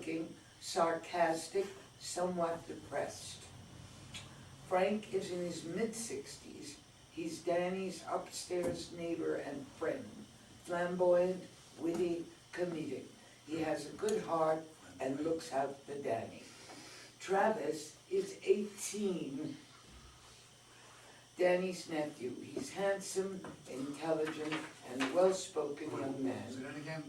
striking, sarcastic, somewhat depressed. Frank is in his mid-60s. He's Danny's upstairs neighbor and friend, flamboyant, witty, comedic. He has a good heart and looks out for Danny. Travis is 18, Danny's nephew. He's handsome, intelligent, and well-spoken young man. Say that again?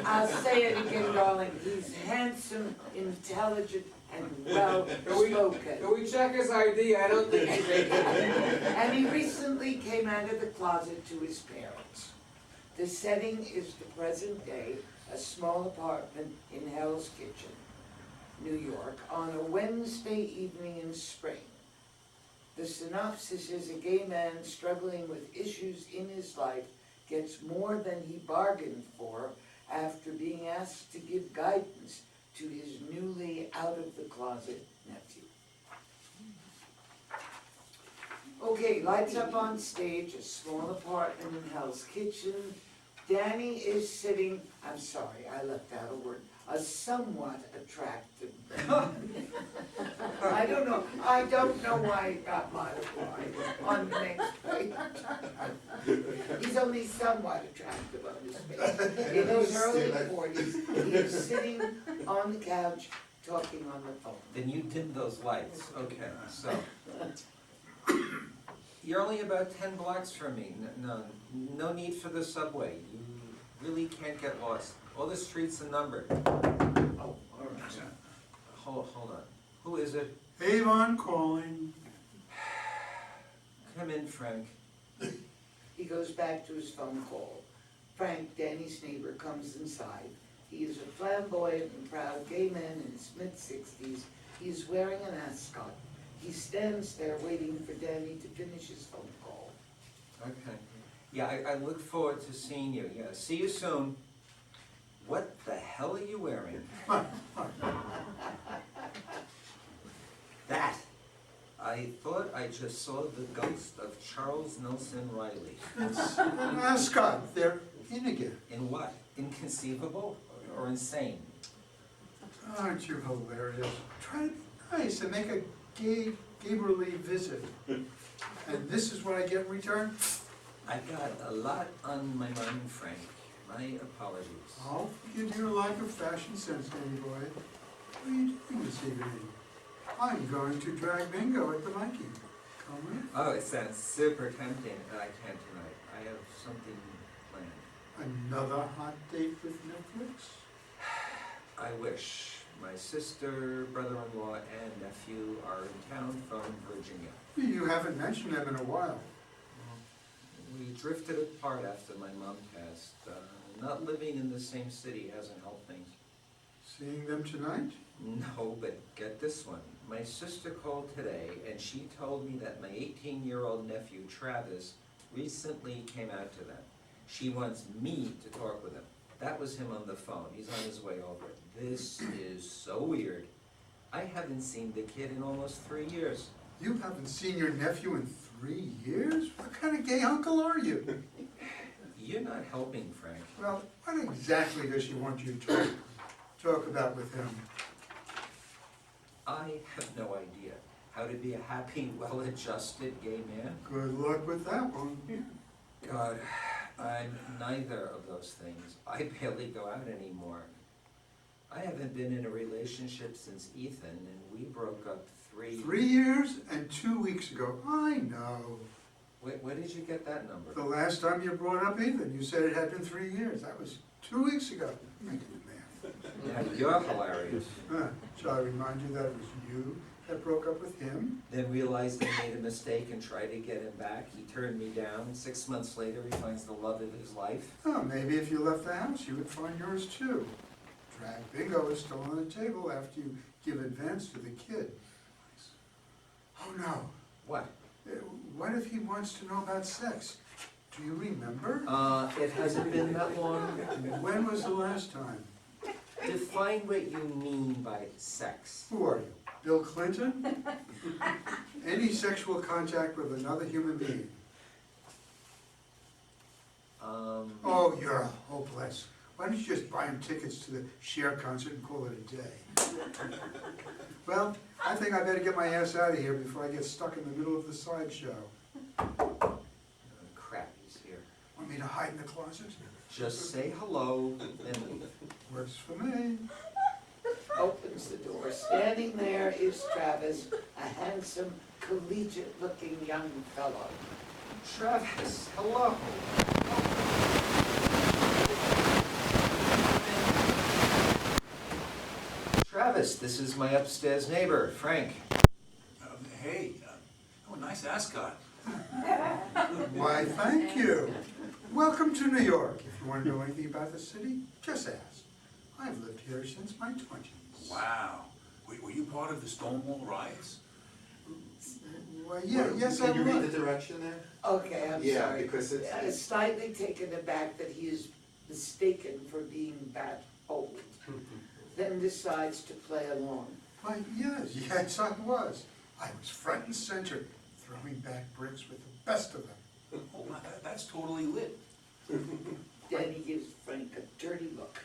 I'll say it again, darling. He's handsome, intelligent, and well-spoken. Can we check his ID? I don't think he's 18. And he recently came out of the closet to his parents. The setting is the present day, a small apartment in Hell's Kitchen, New York, on a Wednesday evening in spring. The synopsis is a gay man struggling with issues in his life gets more than he bargained for after being asked to give guidance to his newly out-of-the-closet nephew. Okay, lights up on stage, a small apartment in Hell's Kitchen. Danny is sitting, I'm sorry, I left out a word, a somewhat attractive. I don't know why it got modified on the next page. He's only somewhat attractive on this page. In his early 40s, he is sitting on the couch talking on the phone. Then you dim those lights. Okay, so. You're only about 10 blocks from me. No need for the subway. You really can't get lost. All the streets are numbered. Oh, all right. Hold on. Who is it? Avon calling. Come in, Frank. He goes back to his phone call. Frank, Danny's neighbor, comes inside. He is a flamboyant and proud gay man in his mid-60s. He is wearing an ascot. He stands there waiting for Danny to finish his phone call. Okay. Yeah, I look forward to seeing you. Yeah, see you soon. What the hell are you wearing? That. I thought I just saw the ghost of Charles Nelson Riley. It's an ascot. They're in again. In what? Inconceivable or insane? Aren't you hilarious? Try to be nice and make a Gabrielly visit. And this is what I get in return? I got a lot on my mind, Frank. My apologies. I'll forgive your lack of fashion sense, Danny boy. What are you doing this evening? I'm going to drag bingo at the monkey. Come with? Oh, it sounds super tempting. I can't tonight. I have something planned. Another hot date with Netflix? I wish. My sister, brother-in-law, and nephew are in town from Virginia. You haven't mentioned them in a while. We drifted apart after my mom passed. Not living in the same city hasn't helped things. Seeing them tonight? No, but get this one. My sister called today, and she told me that my 18-year-old nephew, Travis, recently came out to them. She wants me to talk with him. That was him on the phone. He's on his way over. This is so weird. I haven't seen the kid in almost 3 years. You haven't seen your nephew in 3 years? What kind of gay uncle are you? You're not helping, Frank. Well, what exactly does she want you to talk about with him? I have no idea how to be a happy, well-adjusted gay man. Good luck with that one. God, I'm neither of those things. I barely go out anymore. I haven't been in a relationship since Ethan, and we broke up 3 years and 2 weeks ago. I know. Wait, where did you get that number? The last time you brought up Ethan, you said it had been 3 years. That was 2 weeks ago. I did the math. Yeah, you're hilarious. Shall I remind you that it was you that broke up with him? Then realized I made a mistake and tried to get him back. He turned me down. 6 months later, he finds the love of his life. Oh, maybe if you left the house, you would find yours too. Drag bingo is still on the table after you give advance to the kid. Oh no. What? What if he wants to know about sex? Do you remember? It hasn't been that long. When was the last time? Define what you mean by sex. Who are you? Bill Clinton? Any sexual contact with another human being? Oh, you're hopeless. Why don't you just buy him tickets to the Cher concert and call it a day? Well, I think I better get my ass out of here before I get stuck in the middle of the sideshow. Oh, crap, he's here. Want me to hide in the closet? Just say hello and leave. Works for me. Opens the door. Standing there is Travis, a handsome, collegiate-looking young fellow. Travis, hello. Travis, this is my upstairs neighbor, Frank. Hey, oh, nice ascot. Why, thank you. Welcome to New York. If you want to know anything about the city, just ask. I've lived here since my 20s. Wow. Were you part of the Stonewall riots? Well, yeah, yes, I Can you read the was. direction there? Okay, I'm Yeah, sorry. because it's- I'm slightly taken aback that he is mistaken for being that old, then decides to play along. Why, yes, I was. I was front and center, throwing back bricks with the best of them. Oh, that's totally lit. Danny gives Frank a dirty look.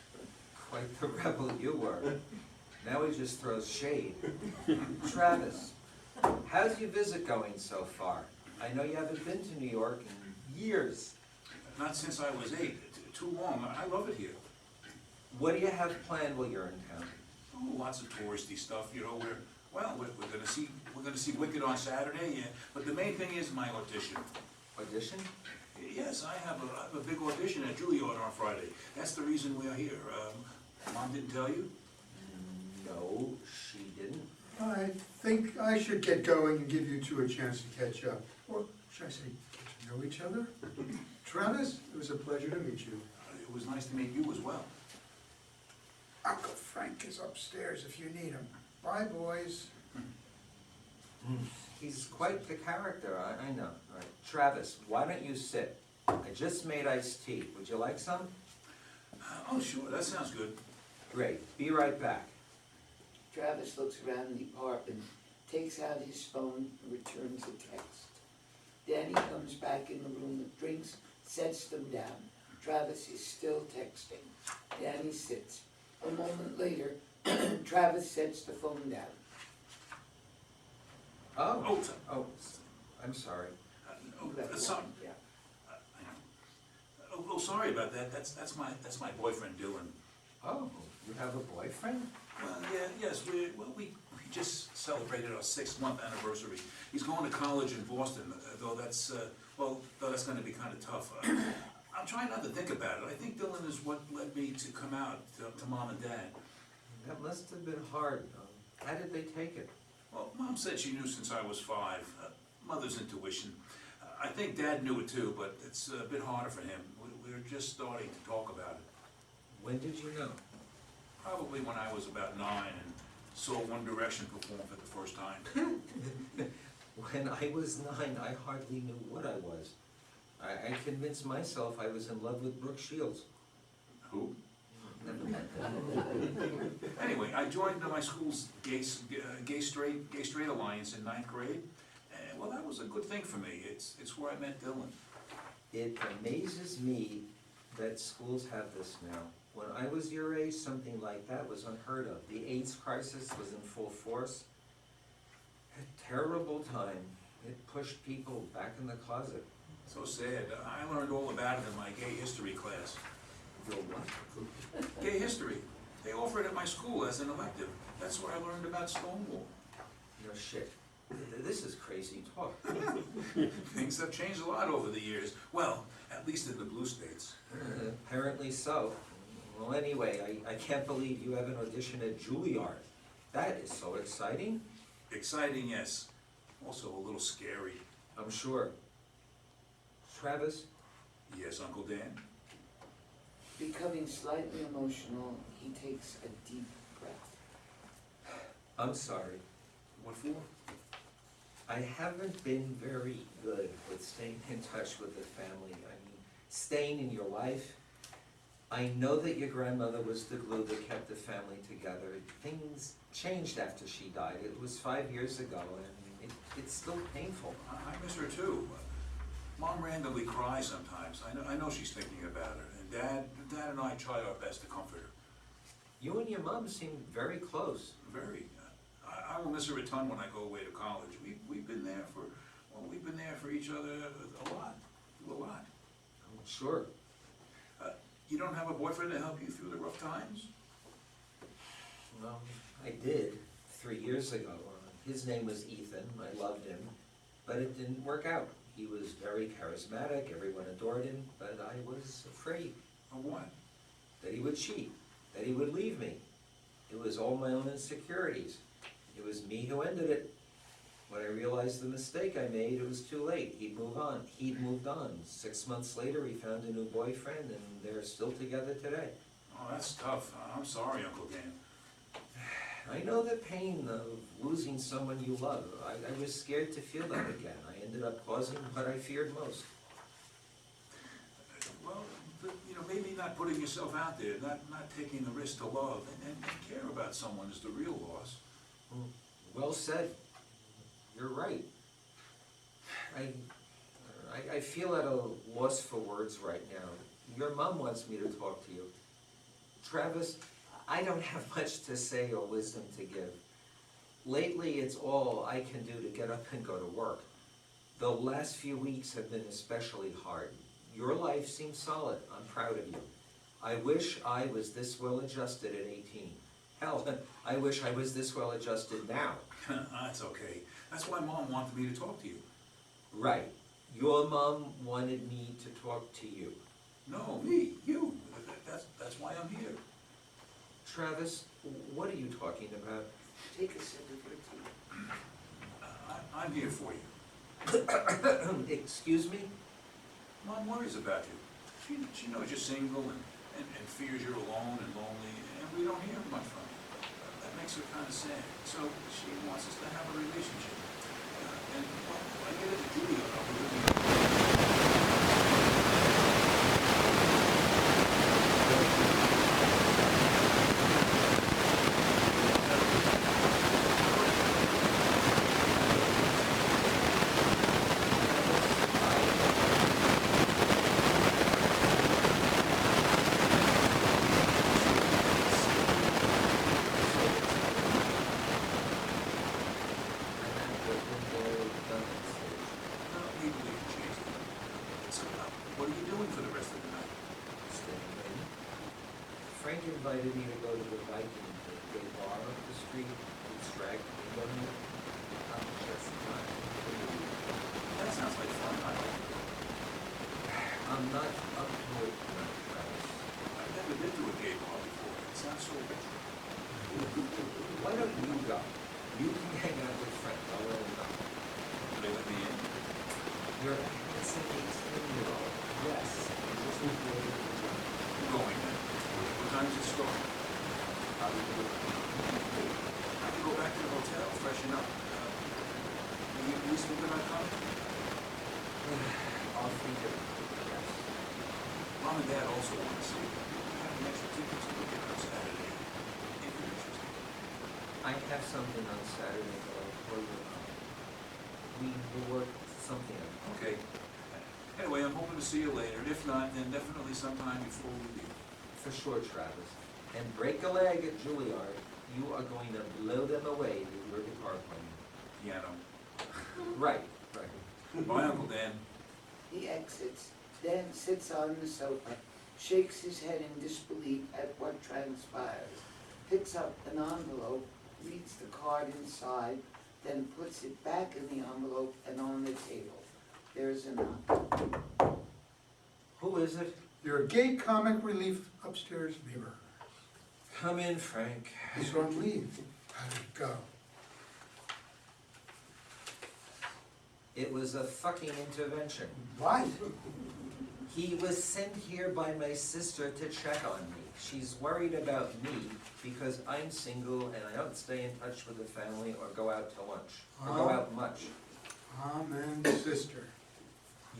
Quite the rebel you were. Now he just throws shade. Travis, how's your visit going so far? I know you haven't been to New York in years. Not since I was 8. Too long. I love it here. What do you have planned while you're in town? Oh, lots of touristy stuff. You know, we're gonna see Wicked on Saturday. Yeah. But the main thing is my audition. Audition? Yes, I have a big audition at Juilliard on Friday. That's the reason we are here. Mom didn't tell you? No, she didn't. I think I should get going and give you two a chance to catch up. Or should I say, get to know each other? Travis, it was a pleasure to meet you. It was nice to meet you as well. Uncle Frank is upstairs if you need him. Bye, boys. He's quite the character, I know. All right. Travis, why don't you sit? I just made iced tea. Would you like some? Oh, sure. That sounds good. Great. Be right back. Travis looks around the apartment, takes out his phone, and returns a text. Danny comes back in the room with drinks, sets them down. Travis is still texting. Danny sits. A moment later, Travis sets the phone down. Oh, Oh, I'm sorry. Yeah. Oh, sorry about that. That's my boyfriend Dylan. Oh, you have a boyfriend? Well, yeah, yes. We just celebrated our 6-month anniversary. He's going to college in Boston, though that's going to be kind of tough. I'm trying not to think about it. I think Dylan is what led me to come out to Mom and Dad. That must have been hard. How did they take it? Well, Mom said she knew since I was 5. Mother's intuition. I think Dad knew it too, but it's a bit harder for him. We're just starting to talk about it. When did you know? Probably when I was about 9 and saw One Direction perform for the first time. When I was 9, I hardly knew what I was. I convinced myself I was in love with Brooke Shields. Who? Never mind. Anyway, I joined my school's gay straight alliance in 9th grade. And, well, that was a good thing for me. It's where I met Dylan. It amazes me that schools have this now. When I was your age, something like that was unheard of. The AIDS crisis was in full force. A terrible time. It pushed people back in the closet. So sad. I learned all about it in my gay history class. Your what? Gay history. They offer it at my school as an elective. That's where I learned about Stonewall. No shit. This is crazy talk. Things have changed a lot over the years. Well, at least in the blue states. Apparently so. Well, anyway, I can't believe you have an audition at Juilliard. That is so exciting. Exciting, yes. Also a little scary. I'm sure. Travis? Yes, Uncle Dan? Becoming slightly emotional, he takes a deep breath. I'm sorry. What for? I haven't been very good with staying in touch with the family. I mean, staying in your life. I know that your grandmother was the glue that kept the family together. Things changed after she died. It was 5 years ago, and it's still painful. I miss her too. Mom Mom randomly cries sometimes. I know she's thinking about her, and Dad and I try our best to comfort her. You and your mom seem very close. Very. I will miss her a ton when I go away to college. We've been there for each other a lot, a lot. Oh, sure. You don't have a boyfriend to help you through the rough times? Well, I did 3 years ago. His name was Ethan. I loved him, but it didn't work out. He was very charismatic. Everyone adored him, but I was afraid Of what? that he would cheat, that he would leave me. It was all my own insecurities. It was me who ended it. When I realized the mistake I made, it was too late. He'd moved on. 6 months later, he found a new boyfriend, and they're still together today. Oh, that's tough. I'm sorry, Uncle Dan. I know the pain of losing someone you love. I was scared to feel that again. I ended up causing what I feared most. Well, but, maybe not putting yourself out there, not taking the risk to love and care about someone is the real loss. Well said. You're right. I feel at a loss for words right now. Your mom wants me to talk to you. Travis, I don't have much to say or wisdom to give. Lately, it's all I can do to get up and go to work. The last few weeks have been especially hard. Your life seems solid. I'm proud of you. I wish I was this well adjusted at 18. Hell, I wish I was this well adjusted now. That's okay. That's why Mom wanted me to talk to you. Right. Your mom wanted me to talk to you. No, me, you. That's why I'm here. Travis, what are you talking about? Take a sip of your tea. I'm here for you. Excuse me? Mom worries about you. She knows you're single and fears you're alone and lonely, and we don't hear much from you. That makes her kind of sad. So she wants us to have a relationship. And well, I get it to Julia. What are you doing for the rest of the night? Frank invited me to go to the Viking, the gay bar up the street. It's dragged me down there. I'm just not. That sounds like fun. I like it. I'm not up to it tonight, Travis. I've never been to a gay bar before. It sounds so rich. Why don't you go? You can hang out with Frank. I'll let him know. Do they let me in? You're it's an 18-year-old. Yes. I'm going then. What time does it start? How do you do it? I can go back to the hotel, freshen up. Will you please think about coming? I'll think of it. Yes. Mom and Dad also want to see you. I have an extra ticket to look at on Saturday. If you're interested. I have something on Saturday, but I'll tell you about. We will work something out. Okay. Anyway, I'm hoping to see you later. And if not, then definitely sometime before we leave. For sure, Travis. And break a leg at Juilliard. You are going to blow them away with your guitar playing. Piano. Right, right. Bye, Uncle Dan. He exits, then sits on the sofa, shakes his head in disbelief at what transpires, picks up an envelope, reads the card inside, then puts it back in the envelope and on the table. There's a knock. Who is it? Your gay comic relief upstairs neighbor. Come in, Frank. He's on leave. How did it go? It was a fucking intervention. What? He was sent here by my sister to check on me. She's worried about me because I'm single and I don't stay in touch with the family or go out to lunch, or go out much. Amen, sister.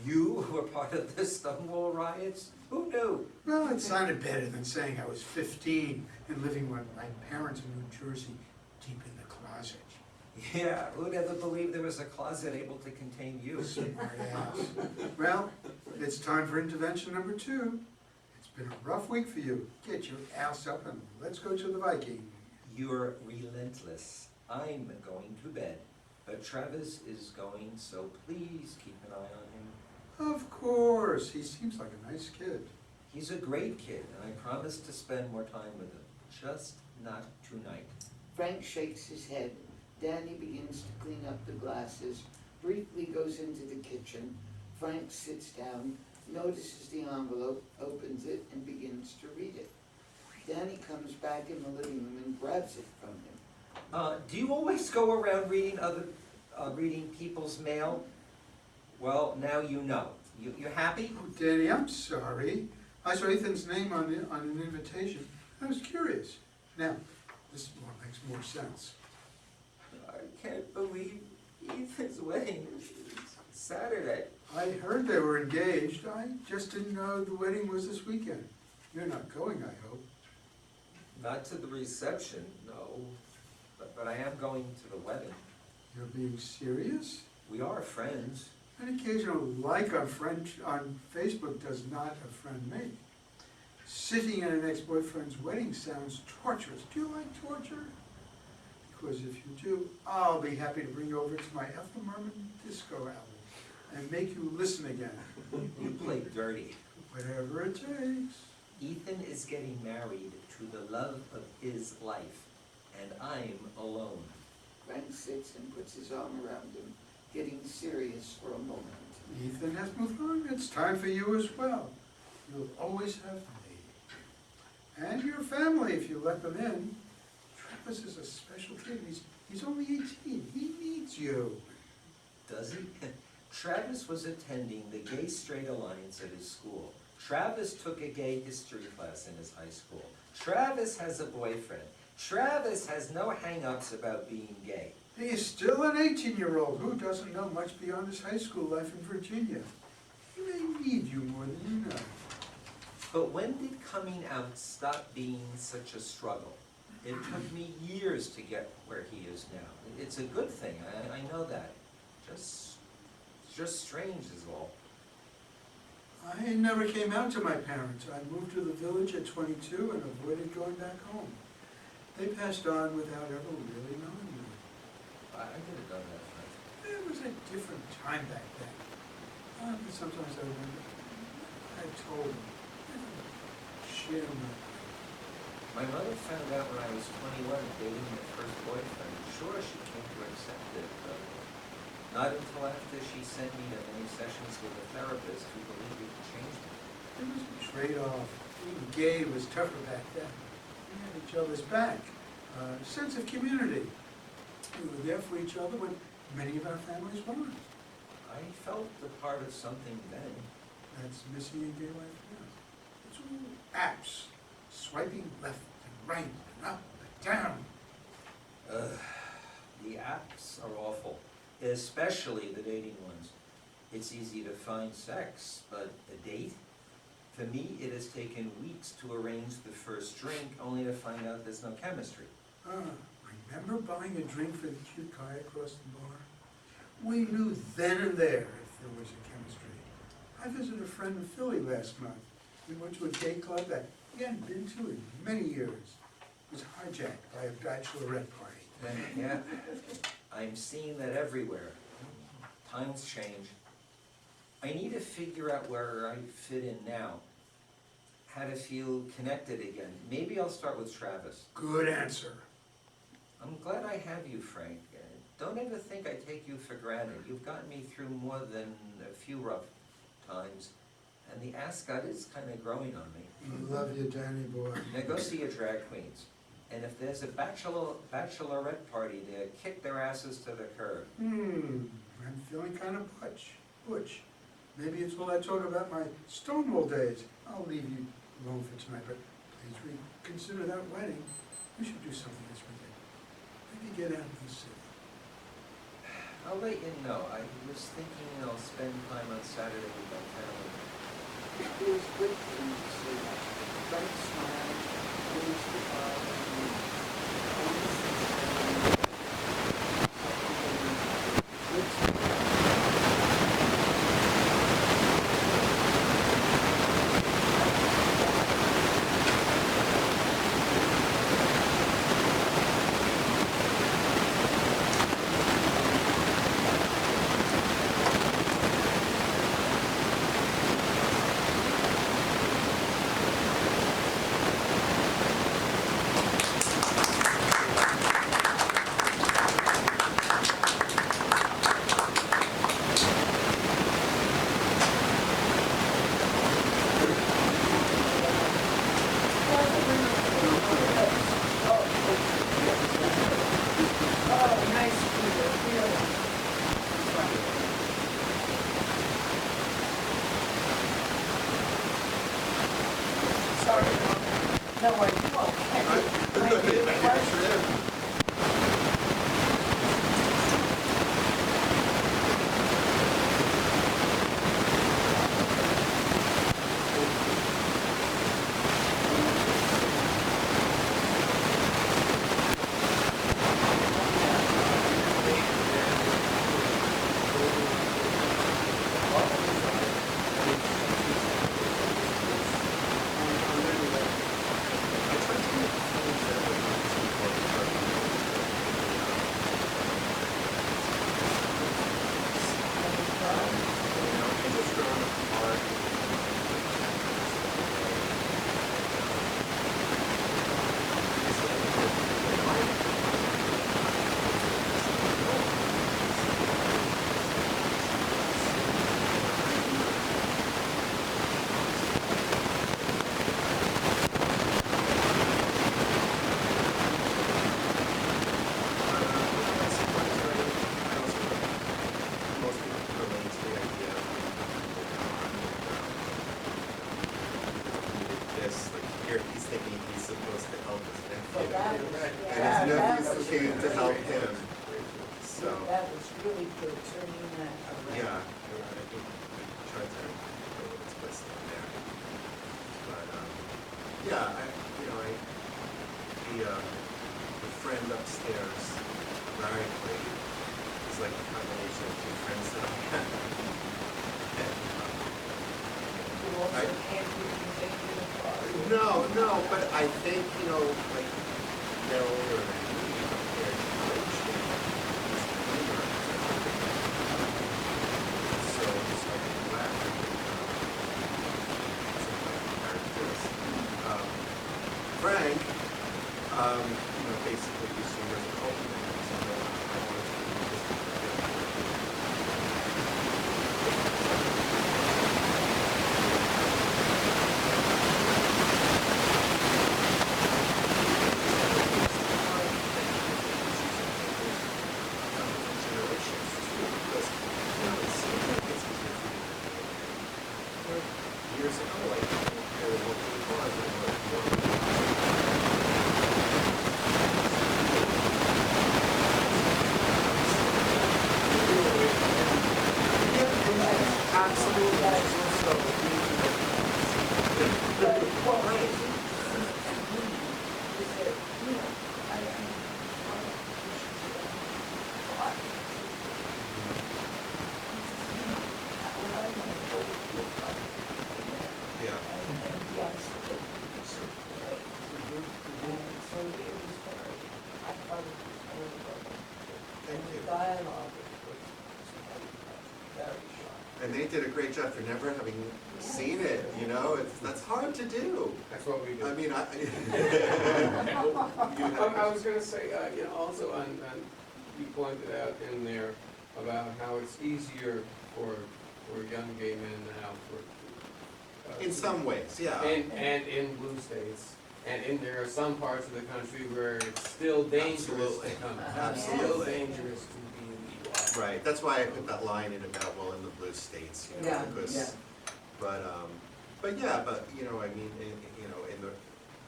You were part of the Stonewall riots? Who knew? Well, it sounded better than saying I was 15 and living with my parents in New Jersey, deep in the closet. Yeah, who'd ever believe there was a closet able to contain you? Well, it's time for intervention number 2. It's been a rough week for you. Get your ass up and let's go to the Viking. You're relentless. I'm going to bed. But Travis is going, so please keep an eye on him. Of course, he seems like a nice kid. He's a great kid, and I promise to spend more time with him. Just not tonight. Frank shakes his head. Danny begins to clean up the glasses, briefly goes into the kitchen. Frank sits down, notices the envelope, opens it, and begins to read it. Danny comes back in the living room and grabs it from him. Do you always go around reading people's mail? Well, now you know. You happy? Oh, Danny, I'm sorry. I saw Ethan's name on an invitation. I was curious. Now, this more makes more sense. I can't believe Ethan's wedding is Saturday. I heard they were engaged. I just didn't know the wedding was this weekend. You're not going, I hope. Not to the reception, no. But I am going to the wedding. You're being serious? We are friends. An occasional like on Facebook does not a friend make. Sitting at an ex-boyfriend's wedding sounds torturous. Do you like torture? Because if you do, I'll be happy to bring you over to my Ethel Merman disco album and make you listen again. You play dirty. Whatever it takes. Ethan is getting married to the love of his life, and I'm alone. Frank sits and puts his arm around him, getting serious for a moment. Ethan has moved on. It's time for you as well. You'll always have me. And your family, if you let them in. Travis is a special kid. He's only 18. He needs you. Does he? Travis was attending the Gay Straight Alliance at his school. Travis took a gay history class in his high school. Travis has a boyfriend. Travis has no hang-ups about being gay. He's still an 18-year-old who doesn't know much beyond his high school life in Virginia. He may need you more than you know. But when did coming out stop being such a struggle? It took me years to get where he is now. It's a good thing, I know that. Just strange is all. I never came out to my parents. I moved to the village at 22 and avoided going back home. They passed on without ever really knowing me. I could have done that, Frank. It was a different time back then. But sometimes I wonder, I told them, share my My mother found out when I was 21 dating my first boyfriend. Sure, she came to accept it, but not until after she sent me to many sessions with a therapist who believed it could change me. It was a trade-off. Being gay was tougher back then. We had each other's back. A sense of community. We were there for each other when many of our families weren't. I felt a part of something then. That's missing in gay life now. It's all apps. Swiping left and right and up and down. The apps are awful, especially the dating ones. It's easy to find sex, but a date? For me, it has taken weeks to arrange the first drink, only to find out there's no chemistry. Remember buying a drink for the cute guy across the bar? We knew then and there if there was a chemistry. I visited a friend in Philly last month. We went to a gay club that we hadn't been to in many years. It was hijacked by a bachelorette party. Yeah, I'm seeing that everywhere. Times change. I need to figure out where I fit in now. How to feel connected again. Maybe I'll start with Travis. Good answer. I'm glad I have you, Frank. Don't ever think I take you for granted. You've gotten me through more than a few rough times, and the ascot is kind of growing on me. Love you, Danny boy. Now go see your drag queens, and if there's a bachelorette party there, kick their asses to the curb. I'm feeling kind of butch. Maybe it's all I talk about my Stonewall days. I'll leave you alone for tonight, but please reconsider that wedding. We should do something this weekend. Maybe get out of the city. I'll let you know. I was thinking I'll spend time on Saturday with my family. It feels good for him to say that. Frank smiled, raised the bar, and moved. No, are you okay? My dear question. Here he's thinking he's supposed to help his Well, that nephew. was, And yeah, his that nephew was came to really help good. him, so, That was really good, turning that around. yeah, I think we tried to go with his place down there. But, yeah, the friend upstairs, ironically, is like a combination of two friends that I have. And, You also can't do anything in the car. no, but I think, like, they're older than me, compared to Rich, he's younger. So it's like a laughter with, some of my characters. Frank, basically used to as a cultivator, so I wanted to do this. Generations too, because, it seems like it's easier for you to do. Years ago, like, there were local cars that were more. Absolutely. But what I think is that, Yeah. Thank you. Dialogue was very sharp. And they did a great job for never having seen it, that's hard to do. That's what we do. I mean, I was gonna say, also you pointed out in there about how it's easier for young gay men now in some ways, yeah. and in blue states, and there are some parts of the country where it's still dangerous Absolutely. to come. Absolutely. Still dangerous to be illegal. Right, that's why I put that line in about, in the blue states, Yeah, because, yeah. but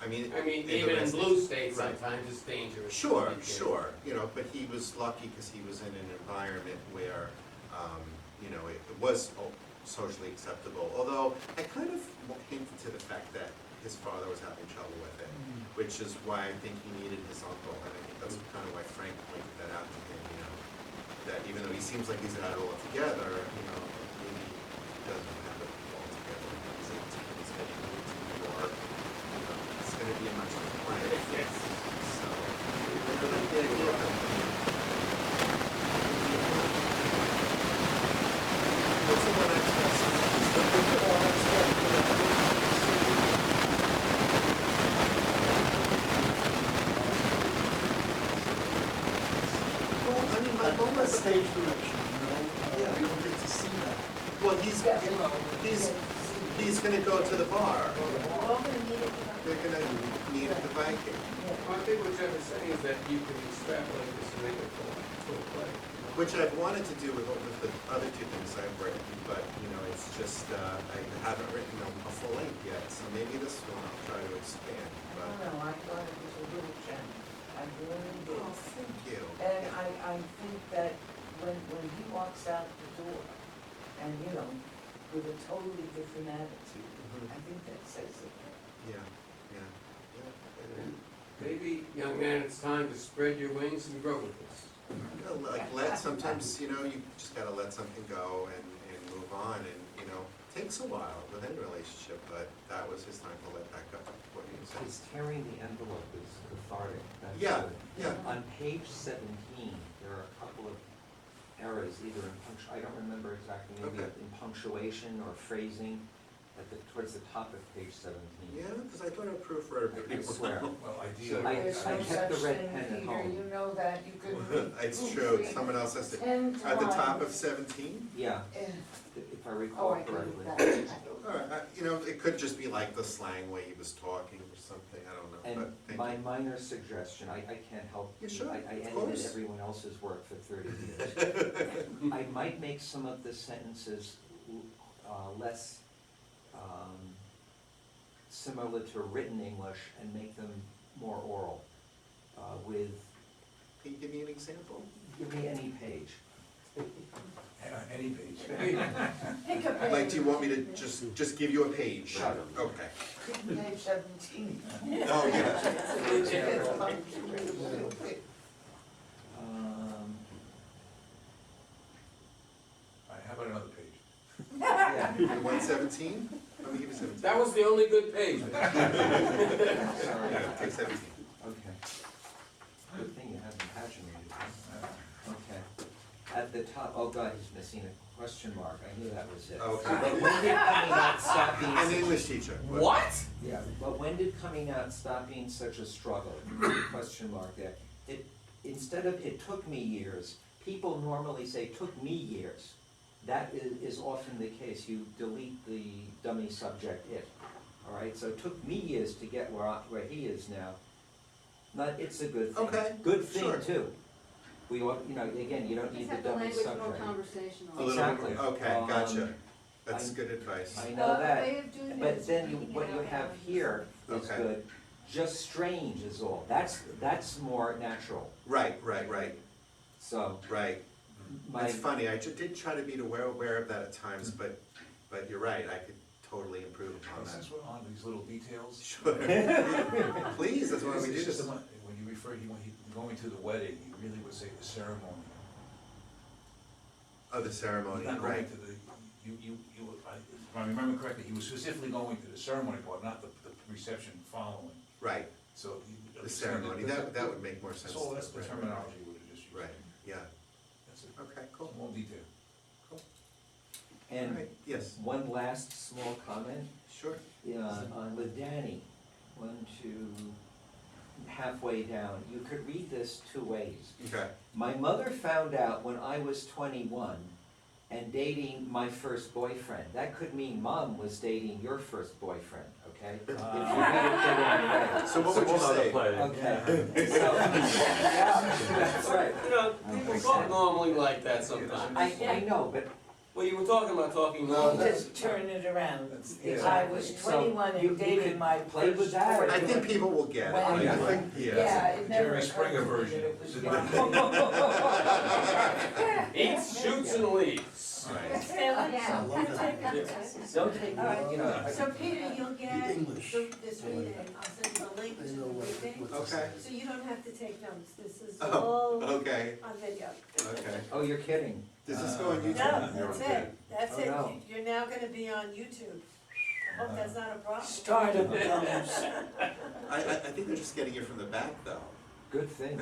I mean, the even in rest- blue states, right. sometimes it's dangerous. to Sure, be gay. sure, but he was lucky because he was in an environment where, it was socially acceptable. Although I kind of hinted to the fact that his father was having trouble with it, which is why I think he needed his uncle, and I think that's kind of why Frank pointed that out to him, that even though he seems like he's had it all together, maybe he doesn't have it all together. He's 18, he's going to move to New York, it's going to be a much different life. Yes. So, what's the one Well, I mean, my mom was Stage direction, Yeah. we don't get to see that. Well, he's gonna go to the bar. They're gonna meet at the Viking. Well, I think what Jeff is saying is that you can extrapolate this and make it to a play. which I've wanted to do with the other two things I've written, but, you know, it's just, I haven't written a full length yet, so maybe this one I'll try to expand, I but. don't know, I thought it was a little gem, I really did. Oh, thank you. And I think that when he walks out the door, and, you know, with a totally different attitude, Mhm. I think that says it. Yeah, yeah, yeah. Maybe, young man, it's time to spread your wings and grow with us. You know, like sometimes, you know, you just gotta let something go and move on, and, you know, it takes a while with any relationship, but that was his time to let that go. What do you say? Because tearing the envelope is cathartic. That's Yeah, good. yeah. On page 17, there are a couple of errors, either in I don't remember exactly, maybe Okay. in punctuation or phrasing, towards the top of page 17. Yeah, because I thought I proofread I pretty swear. Well, ideally. I There's no kept the such red thing, pen at Peter, home. you know that, you can. It's true, someone else has to. 10 At the top of times. 17? Yeah, Eh, if I Oh, recall I can correctly. do that. All right, you know, it could just be like the slang way he was talking or something, I don't know, And but thank my you. minor suggestion, I can't help, Yeah, sure, I of edited course. everyone else's work for 30 years. I might make some of the sentences less similar to written English and make them more oral with, Can you give me an example? give me any page. Any page. Pick a page. Like, do you want me to just give you a page? Sure. Okay. Page 17. Oh, yeah. All right, how about another page? Yeah, You want 17? Let me give you 17. That was the only good page. sorry, Yeah, take 17. okay. Good thing you haven't paginated this. Okay. At the top, oh God, he's missing a question mark, I knew that was it. Okay. But when did coming out stop being An such a- English teacher. What? Yeah, but when did coming out stop being such a struggle? Question mark there. Instead of it took me years, people normally say took me years. That is often the case. You delete the dummy subject it. All right, so it took me years to get where he is now. It's a good thing. Okay, Good thing sure. too. We ought, you know, again, you don't Just need the have the dummy language more subject. conversational. A little Exactly. bit, okay, gotcha. That's I'm- good advice. I know A that. way of doing that But is then reading what it you out have loud. here is Okay. good. Just strange is all. That's more natural. Right. So my, It's funny, I did try to be aware of that at times, but you're right, I could totally improve upon Well, that. since we're on these little details. Sure. Please, that's why we do It's just this. the one- when you refer, when he going to the wedding, you really would say the ceremony. Oh, the ceremony, He's not going right. to the, if I remember correctly, he was specifically going to the ceremony part, not the reception following. Right, So. the ceremony, that would make more sense. So that's the Right. terminology we would have just used. Right, yeah, That's it. okay, cool. Small detail. and Right, yes, one last small comment, sure. with Danny, 1, 2, halfway down, you could read this two ways. Okay, My mother found out when I was 21 and dating my first boyfriend. That could mean Mom was dating your first boyfriend, okay? If you read it the wrong way. so what would you say? Okay. So, yeah, that's right. You know, people talk normally like that sometimes. I know, but Well, you were talking about talking You nonsense. just turn it around. Yeah. I was So 21 you and could dating my play with first that. boyfriend. I think people will get it, I Yeah. think, Yeah, yeah. it never Jerry occurred Springer to me version. that it was Eats, shoots, and leaves. Right. Stanley, Yeah. don't take, you know, So Peter, you'll get English. this reading, I'll send you the link to the reading, Okay, so you don't have to take notes, this is oh, all okay, on video. okay. oh, you're kidding. Does this go on YouTube? No, that's it, that's Oh, it, no. you're now gonna be on YouTube. I hope that's not a problem. Stardom comes. I think they're just getting it from the back, though. Good thing.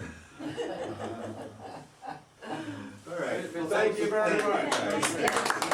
All right. Well, thank you very much. Thank you, guys.